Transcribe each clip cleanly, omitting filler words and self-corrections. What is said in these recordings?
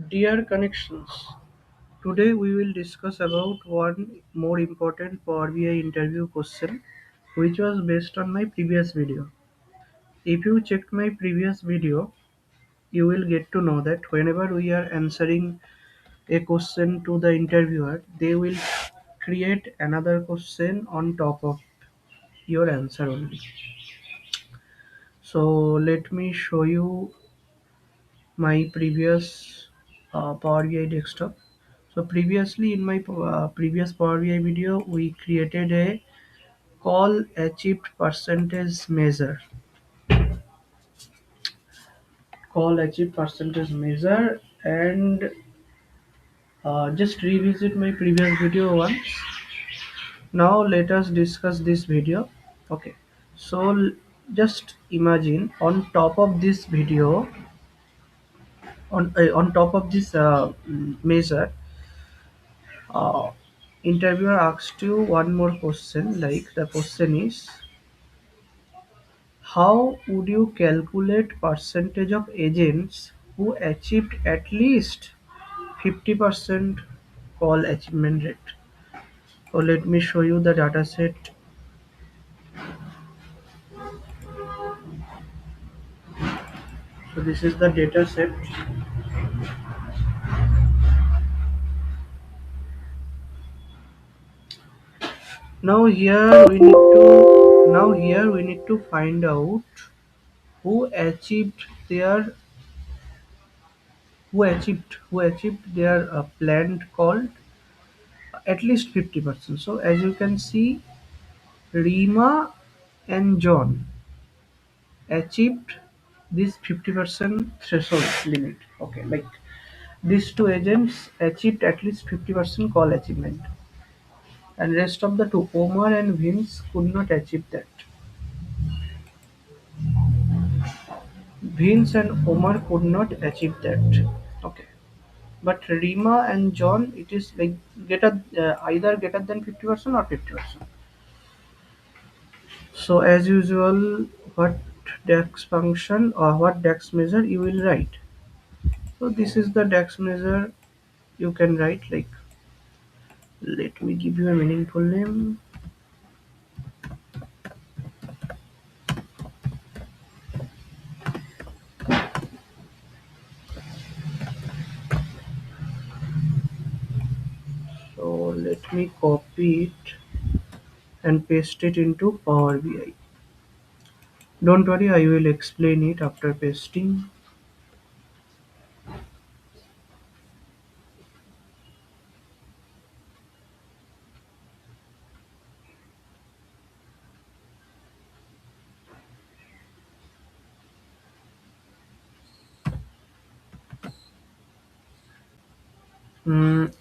Dear connections, today we will discuss about one more important Power BI interview question which was based on my previous video. If you checked my previous video, you will get to know that whenever we are answering a question to the interviewer, they will create another question on top of your answer only. So let me show you my previous Power BI desktop. So previously in my previous Power BI video, we created a call achieved percentage measure. Call achieved percentage measure and just revisit my previous video once. Now let us discuss this video. Okay. So just imagine on top of this video, on top of this measure, uh, interviewer asked you one more question, like the question is, how would you calculate percentage of agents who achieved at least 50% call achievement rate? So let me show you the data set. So this is the data set. Now here we need to find out who achieved their who achieved their planned call at least 50%. So as you can see, Rima and John achieved this 50% threshold limit. Okay, like these two agents achieved at least 50% call achievement, and rest of the two, Omar and Vince, could not achieve that. Vince and Omar could not achieve that. Okay, but Rima and John, it is like either greater than 50% or 50%. So as usual, what DAX function or what DAX measure you will write. So this is the DAX measure you can write, like, let me give you a meaningful name. So let me copy it and paste it into Power BI. Don't worry, I will explain it after pasting.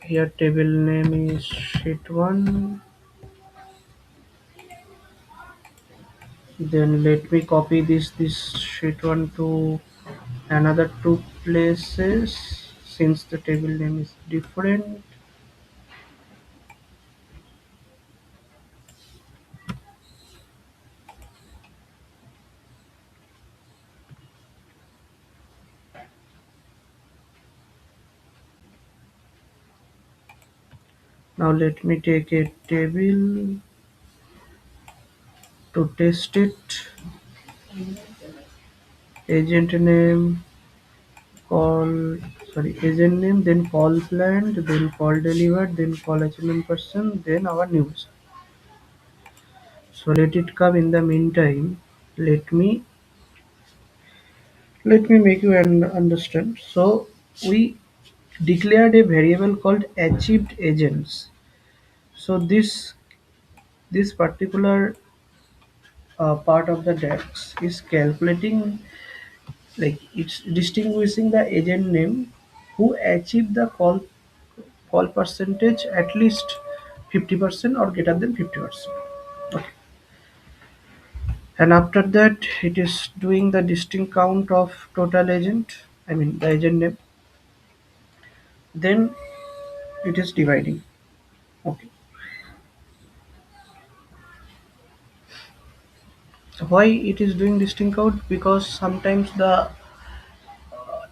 Here table name is sheet 1. Then let me copy this sheet 1 to another two places since the table name is different. Now let me take a table to test it. Agent name, call, agent name, then call planned, then call delivered, then call achievement person, then our news. So let it come. In the meantime, let me let me make you understand. So we declared a variable called achieved agents. So this particular part of the DAX is calculating, like it's distinguishing the agent name who achieved the call percentage at least 50% or greater than 50%. Okay. And after that, it is doing the distinct count of total agent, I mean the agent name. Then it is dividing. Okay. Why it is doing distinct count? Because sometimes the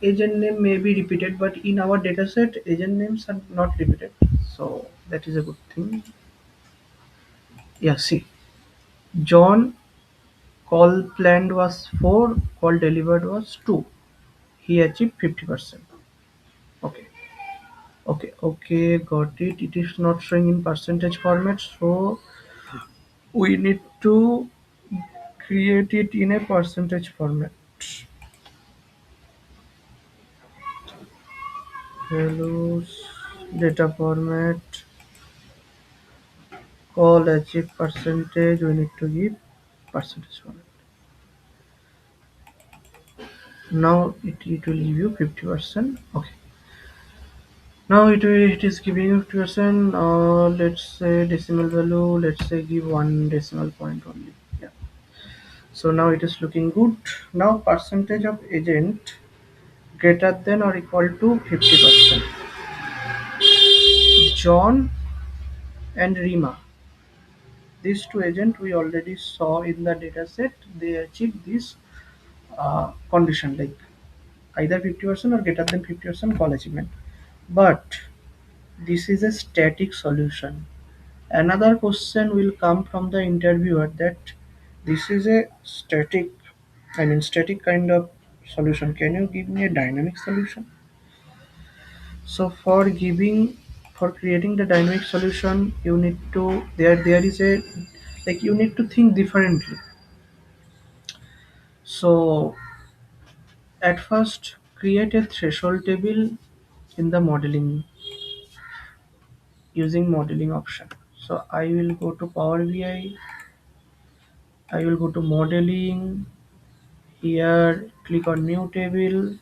agent name may be repeated, but in our dataset agent names are not repeated, so that is a good thing. Yeah, see, John call planned was 4, call delivered was 2. He achieved 50%. Okay, okay, got it. It is not showing in percentage format, so we need to create it in a percentage format. Values, data format, call achieve percentage, we need to give percentage format. Now it will give you 50%. Okay. Now it is giving you 50%. Let's say decimal value. Let's say give one decimal point only. Yeah. So now it is looking good. Now percentage of agent greater than or equal to 50%. John and Rima. These two agents we already saw in the dataset. They achieve this condition like either 50% or greater than 50% call achievement. But this is a static solution. Another question will come from the interviewer that this is a static kind of solution. Can you give me a dynamic solution? So for creating the dynamic solution, you need to there is a like you need to think differently. So at first, create a threshold table in the modeling using modeling option. So I will go to Power BI. I will go to modeling. Here, click on new table.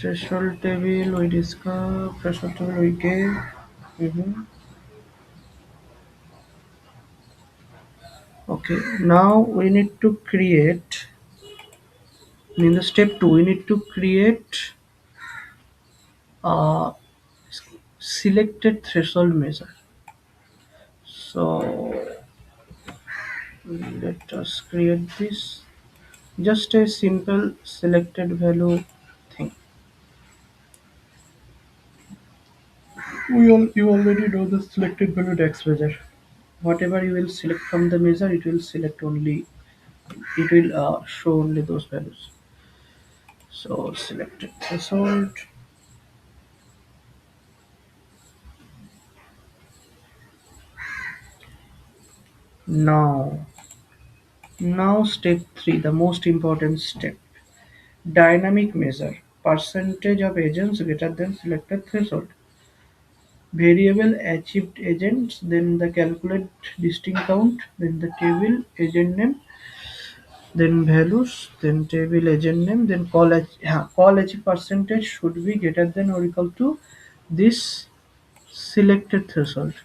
Threshold table we discuss. Threshold table we gave. Mhm. Okay. Now we need to create. In the step two, we need to create a selected threshold measure. So let us create this. Just a simple selected value thing. You already know the selected value DAX measure. Whatever you will select from the measure, it will show only those values. So selected threshold. Now, now step three, the most important step. Dynamic measure. Percentage of agents greater than selected threshold. Variable achieved agents, then the calculate distinct count, then the table agent name, then values, then table agent name, then call achieve percentage should be greater than or equal to this selected threshold.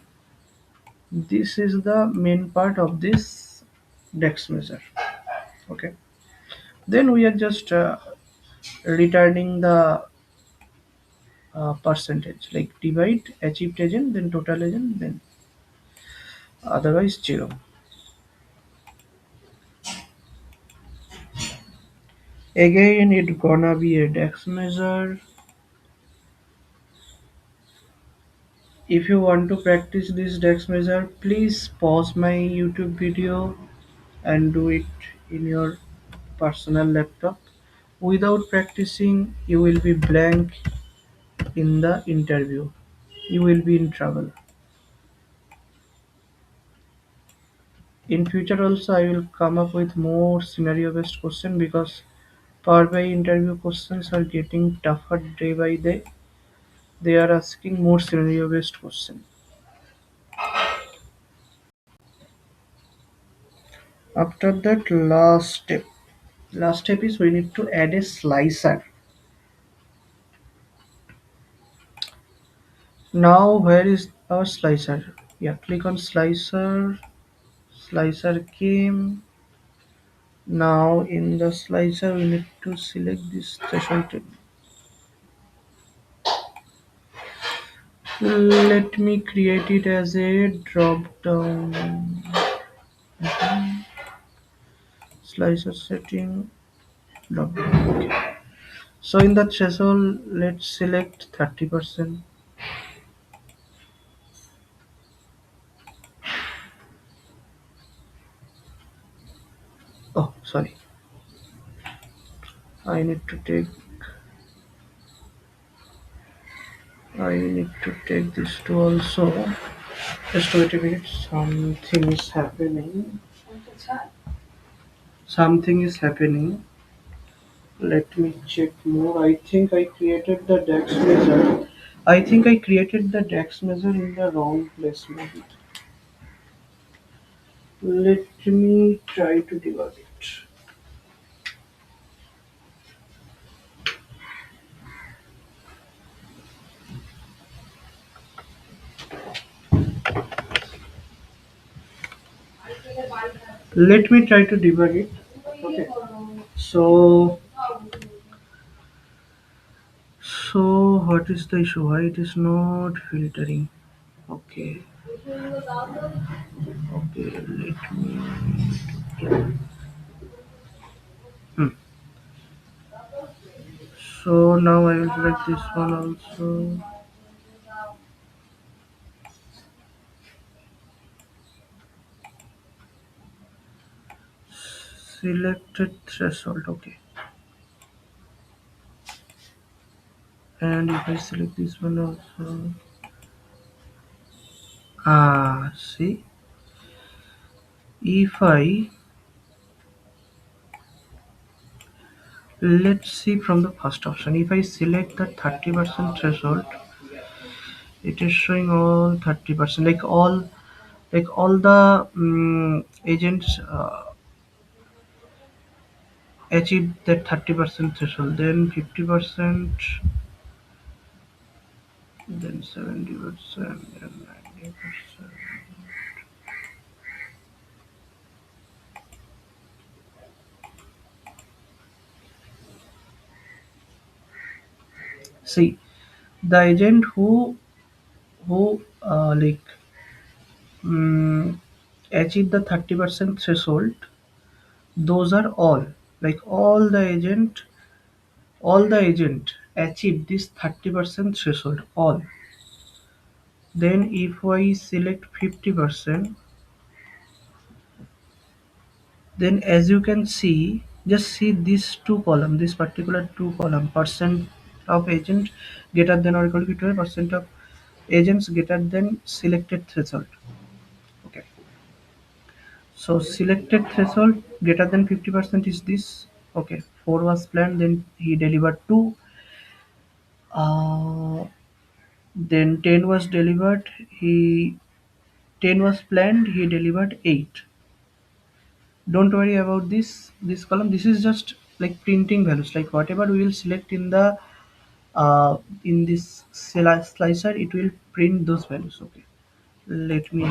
This is the main part of this DEX measure. Okay. Then we are just returning the percentage like divide achieved agent, then total agent, then otherwise 0. Again, it gonna be a DEX measure. If you want to practice this DEX measure, please pause my YouTube video and do it in your personal laptop. Without practicing, you will be blank in the interview. You will be in trouble. In future also, I will come up with more scenario-based question because Power BI interview questions are getting tougher day by day. They are asking more scenario-based question. After that, last step is we need to add a slicer. Now where is our slicer? Yeah, click on slicer. Slicer came. Now in the slicer we need to select this threshold table. Let me create it as a drop down. Slicer setting drop down. Okay. So in the threshold, let's select 30%. Oh, sorry. I need to take I need to take this to also. Just wait a minute. Something is happening. Something is happening. Let me check more. I think I created the DAX measure. I think I created the DAX measure in the wrong place maybe. Let me try to debug it. Let me try to debug it. Okay. So what is the issue? Why it is not filtering? Okay. Okay. Let me. Hmm. So now I will select this one also. Selected threshold. Okay. And if I select this one also. See. If I let's see from the first option. If I select the 30% threshold, it is showing all 30%. Like all the agents achieve that 30% threshold, then 50%, then 70%, then 90%. See, the agent who achieve the 30% threshold, those are all the agent achieve this 30% threshold all. Then if I select 50%, then as you can see, just see this two column, this particular two column, percent of agent greater than or equal to 50%, of agents greater than selected threshold. Okay, so selected threshold greater than 50% is this. Okay, 4 was planned, then he delivered 2. Then 10 was delivered, he 10 was planned, he delivered 8. Don't worry about this column. This is just like printing values, like whatever we will select in the in this slicer, it will print those values. Okay, let me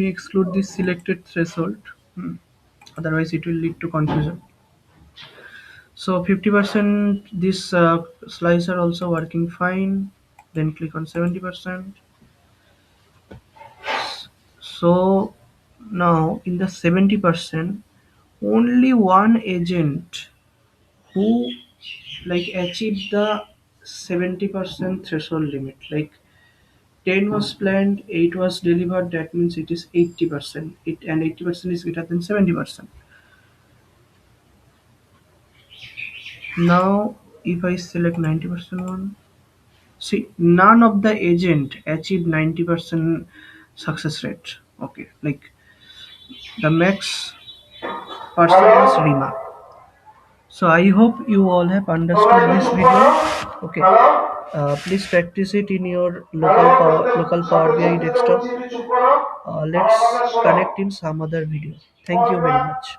exclude this selected threshold. Hmm. Otherwise it will lead to confusion. So 50%, this slicer also working fine. Then click on 70%. So now in the 70%, only one agent who like achieved the 70% threshold limit, like 10 was planned, 8 was delivered, that means it is 80%, and 80% is greater than 70%. Now if I select 90% one, see, none of the agent achieved 90% success rate. Okay, like the max person was Rima. So I hope you all have understood this video. Okay. Please practice it in your local Power BI desktop. Let's connect in some other video. Thank you very much.